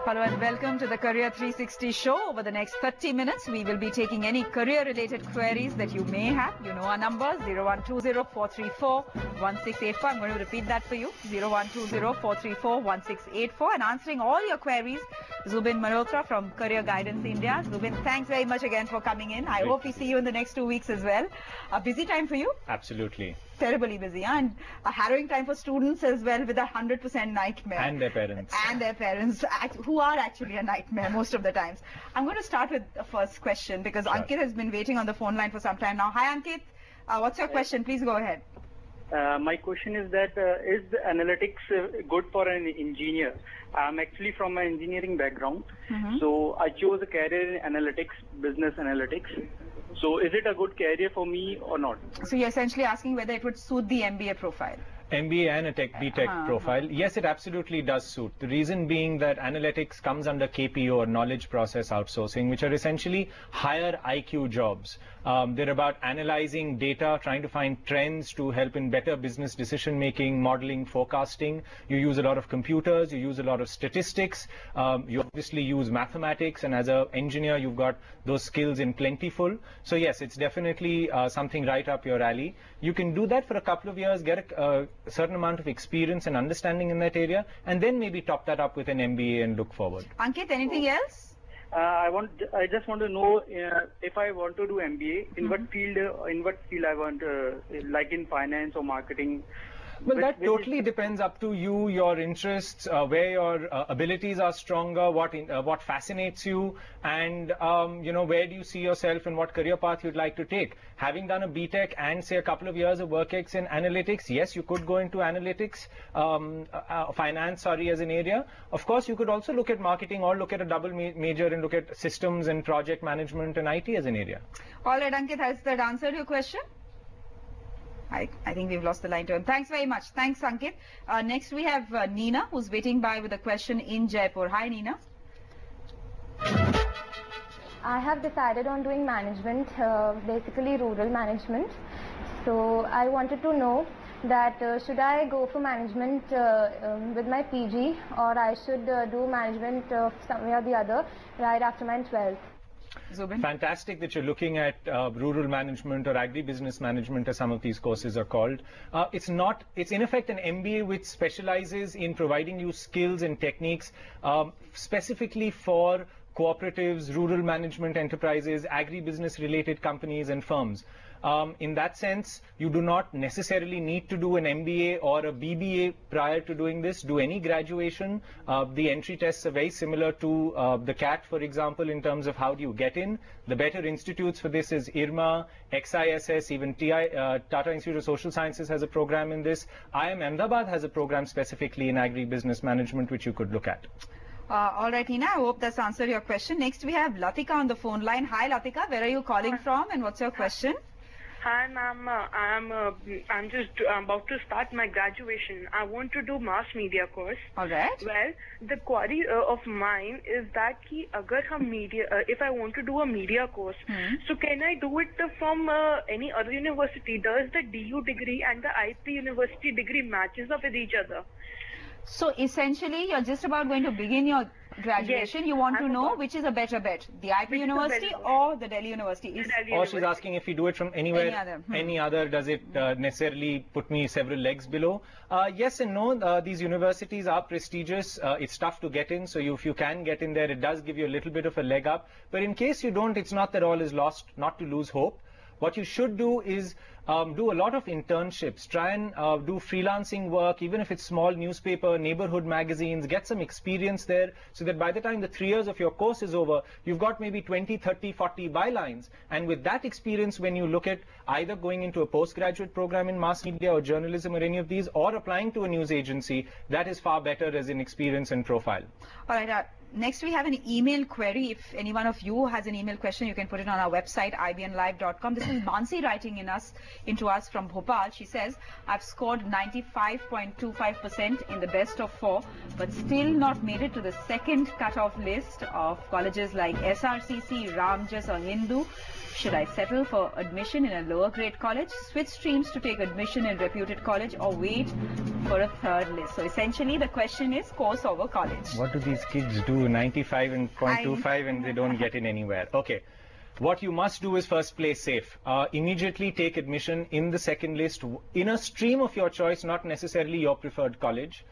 Hello and welcome to the Career 360 show. Over the next 30 minutes, we will be taking any career-related queries that you may have. You know our numbers, 0120-434-1684. I'm going to repeat that for you, 0120-434-1684. And answering all your queries, Zubin Malhotra from Career Guidance India. Zubin, thanks very much again for coming in. I hope we see you in the next 2 weeks as well. A busy time for you? Absolutely. Terribly busy, and a harrowing time for students as well, with 100% nightmare. And their parents. And their parents, who are actually a nightmare most of the times. I'm going to start with the first question because sure. Ankit has been waiting on the phone line for some time now. Hi Ankit, what's your question? Please go ahead. My question is that is analytics good for an engineer? I'm actually from an engineering background, so I chose a career in analytics, business analytics. So is it a good career for me or not? So you're essentially asking whether it would suit the MBA profile. MBA and a B.Tech profile. Yes, it absolutely does suit. The reason being that analytics comes under KPO, or knowledge process outsourcing, which are essentially higher IQ jobs. They're about analyzing data, trying to find trends to help in better business decision making, modeling, forecasting. You use a lot of computers, you use a lot of statistics, you obviously use mathematics, and as an engineer you've got those skills in plentiful. So yes, it's definitely something right up your alley. You can do that for a couple of years, get a certain amount of experience and understanding in that area, and then maybe top that up with an MBA and look forward. Ankit, anything else? I just want to know if I want to do MBA, in what field I want, like in finance or marketing. Well, that totally depends up to you, your interests, where your abilities are stronger, what fascinates you, and you know, where do you see yourself and what career path you'd like to take. Having done a B.Tech and say a couple of years of work ex in analytics, yes, you could go into analytics, finance, as an area. Of course, you could also look at marketing or look at a double major and look at systems and project management and IT as an area. All right, Ankit, has that answered your question? I think we've lost the line to him. Thanks very much. Thanks, Ankit. Next, we have Neena, who's waiting by with a question in Jaipur. Hi, Neena. I have decided on doing management, basically rural management. So I wanted to know that should I go for management with my PG, or I should do management somewhere or the other right after my 12th. Zubin? Fantastic that you're looking at rural management or agribusiness management, as some of these courses are called. It's in effect an MBA which specializes in providing you skills and techniques specifically for cooperatives, rural management enterprises, agribusiness related companies and firms. In that sense, you do not necessarily need to do an MBA or a BBA prior to doing this. Do any graduation. The entry tests are very similar to the CAT, for example, in terms of how do you get in. The better institutes for this is IRMA, XISS, even Tata Institute of Social Sciences has a program in this. IIM Ahmedabad has a program specifically in agribusiness management, which you could look at. All right, Neena, I hope that's answered your question. Next, we have Latika on the phone line. Hi, Latika. Where are you calling from and what's your question? Hi, ma'am. I'm just about to start my graduation. I want to do mass media course. All right. Well, the query of mine is that if I want to do a media course, so can I do it from any other university? Does the DU degree and the IP university degree matches up with each other? So essentially, you're just about going to begin your graduation. Yes, you want to know which is a better bet, the IP University or the Delhi University? Or she's asking if you do it from anywhere, any other, does it necessarily put me several legs below? Yes and no. These universities are prestigious. It's tough to get in. So if you can get in there, it does give you a little bit of a leg up. But in case you don't, it's not that all is lost, not to lose hope. What you should do is do a lot of internships, try and do freelancing work, even if it's small newspaper, neighborhood magazines, get some experience there so that by the time the 3 years of your course is over, you've got maybe 20, 30, 40 bylines. And with that experience, when you look at either going into a postgraduate program in mass media or journalism or any of these, or applying to a news agency, that is far better as an experience and profile. All right. Next, we have an email query. If any one of you has an email question, you can put it on our website, ibnlive.com. This is Mansi writing in us. into us from Bhopal. She says, I've scored 95.25% in the best of 4, but still not made it to the second cutoff list of colleges like SRCC, Ramjas or Hindu. Should I settle for admission in a lower grade college, switch streams to take admission in reputed college, or wait for a third list? So essentially the question is course over college. What do these kids do? 95 and 0.25 and they don't get in anywhere. Okay. What you must do is first play safe. Immediately take admission in the second list in a stream of your choice, not necessarily your preferred college.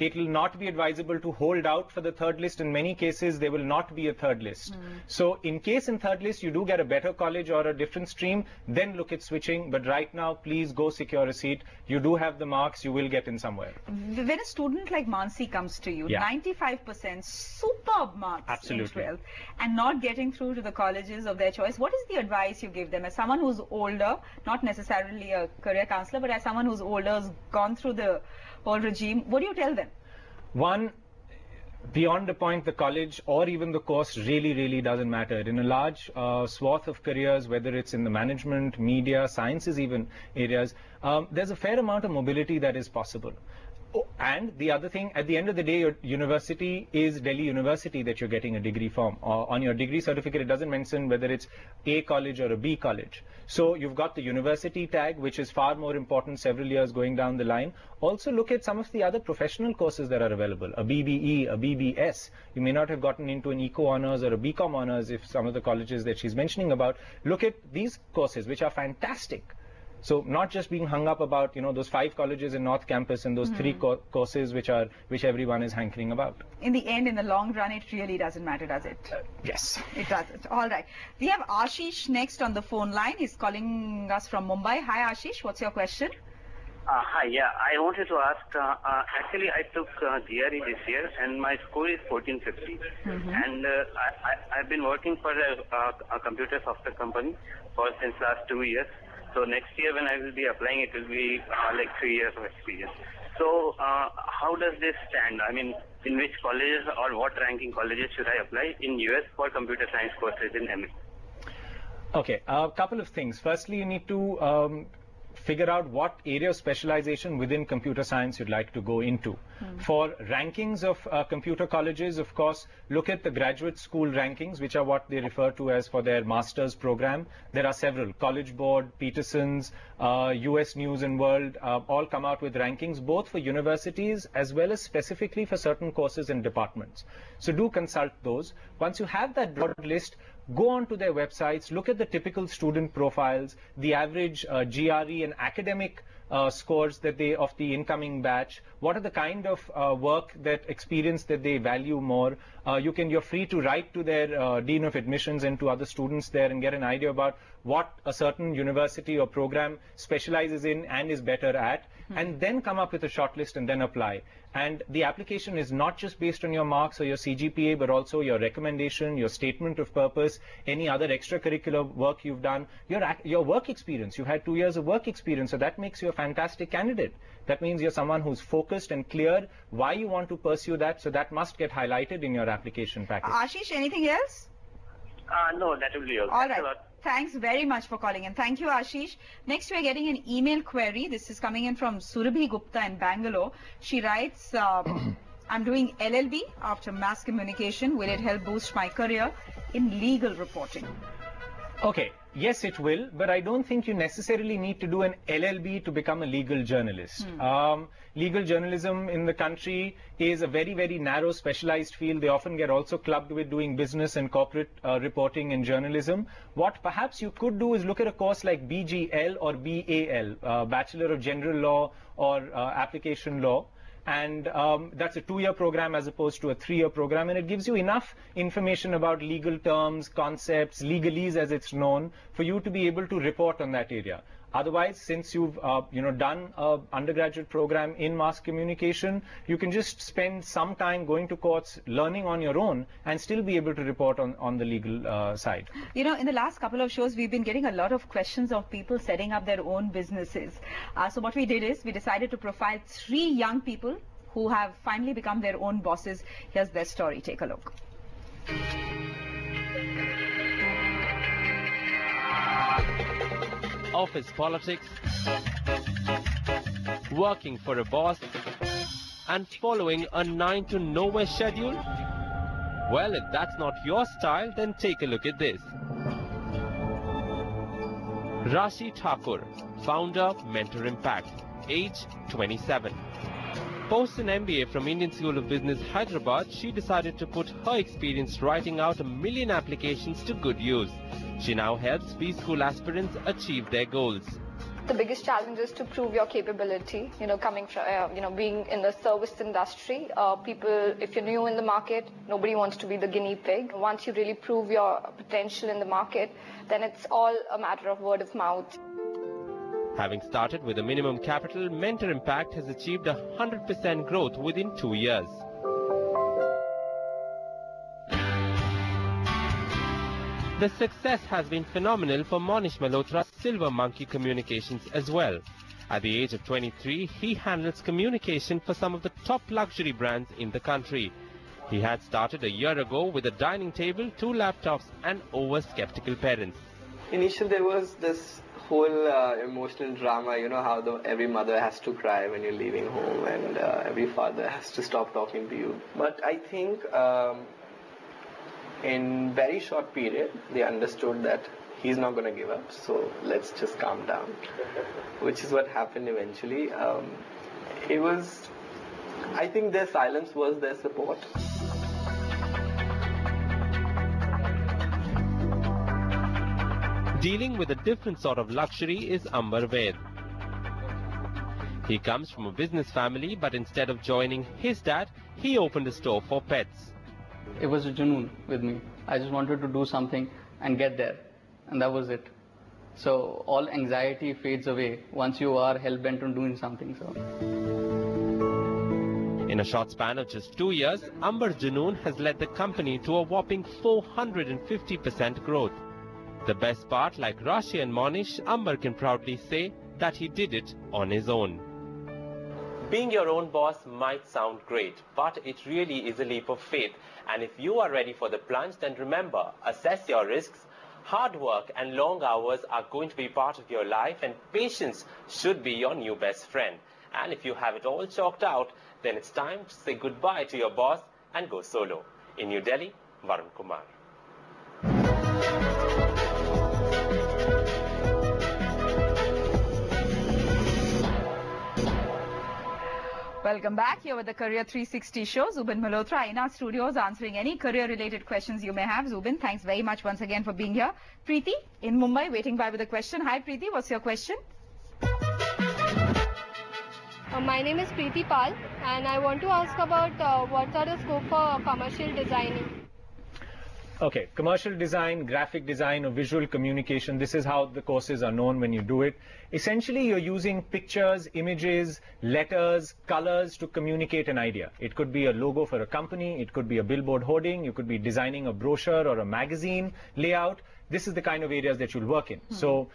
It will not be advisable to hold out for the third list. In many cases, there will not be a third list. So in case in third list, you do get a better college or a different stream, then look at switching. But right now, please go secure a seat. You do have the marks. You will get in somewhere. When a student like Mansi comes to you, 95%, superb marks Absolutely. in 12th, and not getting through to the colleges of their choice, what is the advice you give them as someone who's older, not necessarily a career counselor, but as someone who's older, has gone through the whole regime? What do you tell them? One, beyond the point, the college or even the course really doesn't matter. In a large swath of careers, whether it's in the management, media, sciences even areas, there's a fair amount of mobility that is possible. Oh, and the other thing, at the end of the day, your university is Delhi University that you're getting a degree from. On your degree certificate, it doesn't mention whether it's A college or a B college. So you've got the university tag, which is far more important several years going down the line. Also look at some of the other professional courses that are available, a BBE, a BBS. You may not have gotten into an Eco Honours or a BCom Honours if some of the colleges that she's mentioning about. Look at these courses, which are fantastic. So not just being hung up about, those 5 colleges in North Campus and those 3 courses which everyone is hankering about. In the end, in the long run, it really doesn't matter, does it? Yes. It doesn't. All right. We have Ashish next on the phone line. He's calling us from Mumbai. Hi, Ashish. What's your question? Hi, yeah. I wanted to ask, actually I took GRE this year and my score is 1450. And I've been working for a computer software company since last 2 years. So next year when I will be applying, it will be like 3 years of experience. So how does this stand? I mean, in which colleges or what ranking colleges should I apply in US for computer science courses in MA? Okay, a couple of things. Firstly, you need to figure out what area of specialization within computer science you'd like to go into. For rankings of computer colleges, of course, look at the graduate school rankings, which are what they refer to as for their master's program. There are several, College Board, Peterson's, US News and World, all come out with rankings, both for universities as well as specifically for certain courses and departments. So do consult those. Once you have that broad list, go on to their websites, look at the typical student profiles, the average GRE and academic scores that of the incoming batch, what are the kind of experience that they value more. You're free to write to their Dean of Admissions and to other students there and get an idea about what a certain university or program specializes in and is better at, and then come up with a shortlist and then apply. And the application is not just based on your marks or your CGPA, but also your recommendation, your statement of purpose, any other extracurricular work you've done, your work experience. You've had 2 years of work experience, so that makes you a fantastic candidate. That means you're someone who's focused and clear why you want to pursue that, so that must get highlighted in your application package. Ashish, anything else? No, that will be all. All right. Thanks very much for calling in. Thank you, Ashish. Next, we're getting an email query. This is coming in from Surabhi Gupta in Bangalore. She writes, I'm doing LLB after mass communication. Will it help boost my career in legal reporting? Okay, yes, it will, but I don't think you necessarily need to do an LLB to become a legal journalist. Legal journalism in the country is a very narrow specialized field. They often get also clubbed with doing business and corporate reporting and journalism. What perhaps you could do is look at a course like BGL or BAL, Bachelor of General Law or Application Law. And that's a 2-year program as opposed to a 3-year program, and it gives you enough information about legal terms, concepts, legalese as it's known, for you to be able to report on that area. Otherwise, since you've done an undergraduate program in mass communication, you can just spend some time going to courts, learning on your own, and still be able to report on the legal side. In the last couple of shows, we've been getting a lot of questions of people setting up their own businesses. So what we did is we decided to profile 3 young people who have finally become their own bosses. Here's their story. Take a look. office politics, working for a boss, and following a 9-to-nowhere schedule? Well, if that's not your style, then take a look at this. Rashi Thakur, founder, Mentor Impact, age 27. Post an MBA from Indian School of Business, Hyderabad, she decided to put her experience writing out 1 million applications to good use. She now helps B-School aspirants achieve their goals. The biggest challenge is to prove your capability, coming from, being in the service industry. People, if you're new in the market, nobody wants to be the guinea pig. Once you really prove your potential in the market, then it's all a matter of word of mouth. Having started with a minimum capital, Mentor Impact has achieved 100% growth within 2 years. The success has been phenomenal for Monish Malhotra's Silver Monkey Communications as well. At the age of 23, he handles communication for some of the top luxury brands in the country. He had started a year ago with a dining table, 2 laptops and over-skeptical parents. Initially there was this whole emotional drama, how every mother has to cry when you're leaving home and every father has to stop talking to you. But I think in very short period, they understood that he's not going to give up, so let's just calm down, which is what happened eventually. I think their silence was their support. Dealing with a different sort of luxury is Ambar Ved. He comes from a business family, but instead of joining his dad, he opened a store for pets. It was a junoon with me. I just wanted to do something and get there, and that was it. So all anxiety fades away once you are hell-bent on doing something. So in a short span of just 2 years, Ambar's junoon has led the company to a whopping 450% growth. The best part, like Rashi and Monish, Ambar can proudly say that he did it on his own. Being your own boss might sound great, but it really is a leap of faith. And if you are ready for the plunge, then remember, assess your risks. Hard work and long hours are going to be part of your life, and patience should be your new best friend. And if you have it all chalked out, then it's time to say goodbye to your boss and go solo. In New Delhi, Varun Kumar. Welcome back. Here with the Career 360 show. Zubin Malhotra in our studios answering any career-related questions you may have. Zubin, thanks very much once again for being here. Preeti in Mumbai waiting by with a question. Hi Preeti, what's your question? My name is Preeti Pal and I want to ask about what are the scope for commercial designing? Okay, commercial design, graphic design or visual communication, this is how the courses are known when you do it. Essentially, you're using pictures, images, letters, colors to communicate an idea. It could be a logo for a company, it could be a billboard hoarding, you could be designing a brochure or a magazine layout. This is the kind of areas that you'll work in. So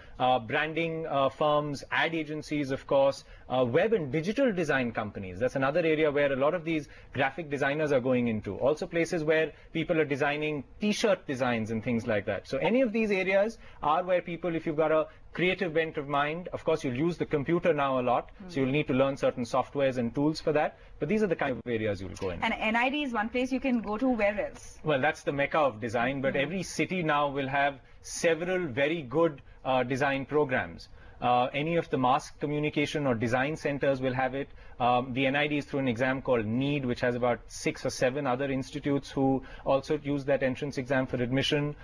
branding firms, ad agencies, of course, web and digital design companies. That's another area where a lot of these graphic designers are going into. Also places where people are designing t-shirt designs and things like that. So any of these areas are where people, if you've got a creative bent of mind, of course you'll use the computer now a lot, so you'll need to learn certain softwares and tools for that. But these are the kind of areas you'll go in. And NID is one place you can go to. Where else? Well, that's the mecca of design, but every city now will have several very good design programs. Any of the mass communication or design centers will have it. The NID is through an exam called NEED, which has about 6 or 7 other institutes who also use that entrance exam for admission.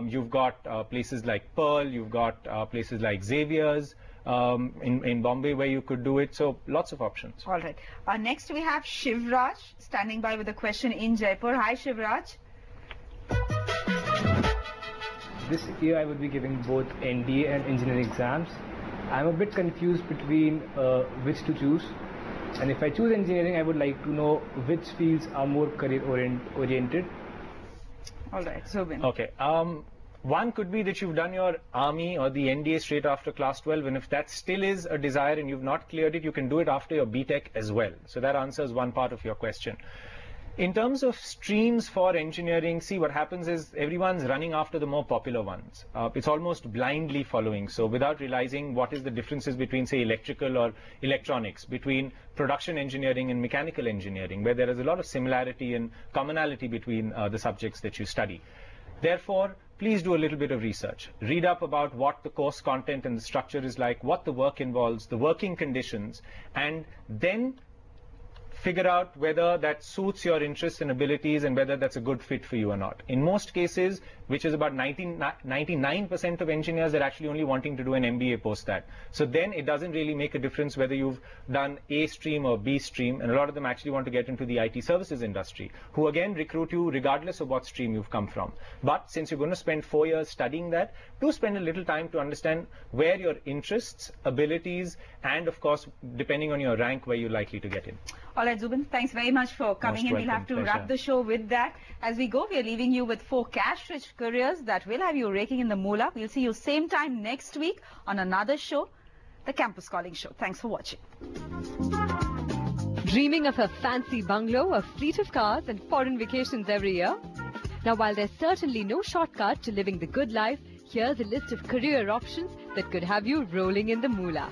You've got places like Pearl, you've got places like Xavier's in Bombay where you could do it. So lots of options. All right. Next we have Shivraj standing by with a question in Jaipur. Hi Shivraj. This year I would be giving both NDA and engineering exams. I'm a bit confused between which to choose. And if I choose engineering, I would like to know which fields are more career oriented. All right, Zubin. Okay. One could be that you've done your army or the NDA straight after class 12, and if that still is a desire and you've not cleared it, you can do it after your BTech as well. So that answers one part of your question. In terms of streams for engineering, see, what happens is everyone's running after the more popular ones. It's almost blindly following. So without realizing what is the differences between, say, electrical or electronics, between production engineering and mechanical engineering, where there is a lot of similarity and commonality between the subjects that you study. Therefore, please do a little bit of research. Read up about what the course content and the structure is like, what the work involves, the working conditions, and then figure out whether that suits your interests and abilities and whether that's a good fit for you or not. In most cases, which is about 99% of engineers, are actually only wanting to do an MBA post that. So then it doesn't really make a difference whether you've done A stream or B stream, and a lot of them actually want to get into the IT services industry, who again recruit you regardless of what stream you've come from. But since you're going to spend 4 years studying that, do spend a little time to understand where your interests, abilities, and of course, depending on your rank, where you're likely to get in. All right, Zubin, thanks very much for coming in. We'll have to wrap the show with that. As we go, we are leaving you with 4 cash-rich careers that will have you raking in the moolah. We'll see you same time next week on another show, the Campus Calling Show. Thanks for watching. Dreaming of a fancy bungalow, a fleet of cars and foreign vacations every year? Now, while there's certainly no shortcut to living the good life, here's a list of career options that could have you rolling in the moolah.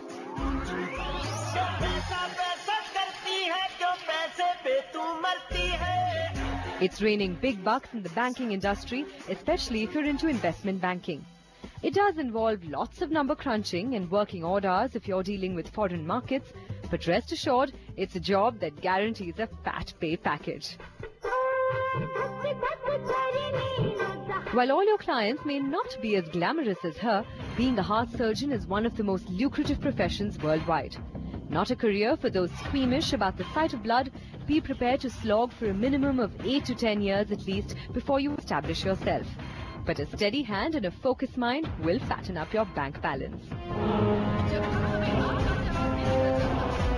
It's raining big bucks in the banking industry, especially if you're into investment banking. It does involve lots of number crunching and working odd hours if you're dealing with foreign markets, but rest assured, it's a job that guarantees a fat pay package. While all your clients may not be as glamorous as her, being a heart surgeon is one of the most lucrative professions worldwide. Not a career for those squeamish about the sight of blood. Be prepared to slog for a minimum of 8 to 10 years at least before you establish yourself. But a steady hand and a focused mind will fatten up your bank balance.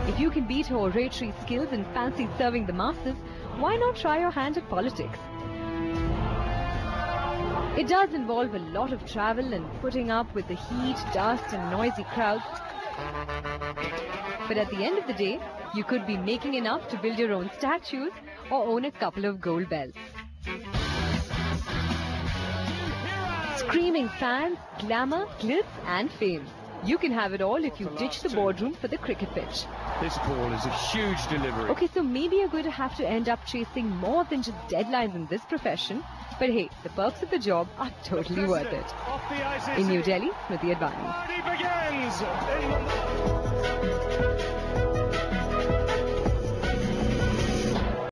If you can beat her oratory skills and fancy serving the masses, why not try your hand at politics? It does involve a lot of travel and putting up with the heat, dust and noisy crowds. But at the end of the day, you could be making enough to build your own statues or own a couple of gold bells. Screaming fans, glamour, glitz and fame. You can have it all if you ditch the boardroom for the cricket pitch. This ball is a huge delivery. Okay, so maybe you're going to have to end up chasing more than just deadlines in this profession. But hey, the perks of the job are totally worth it. In New Delhi, Smriti Advani.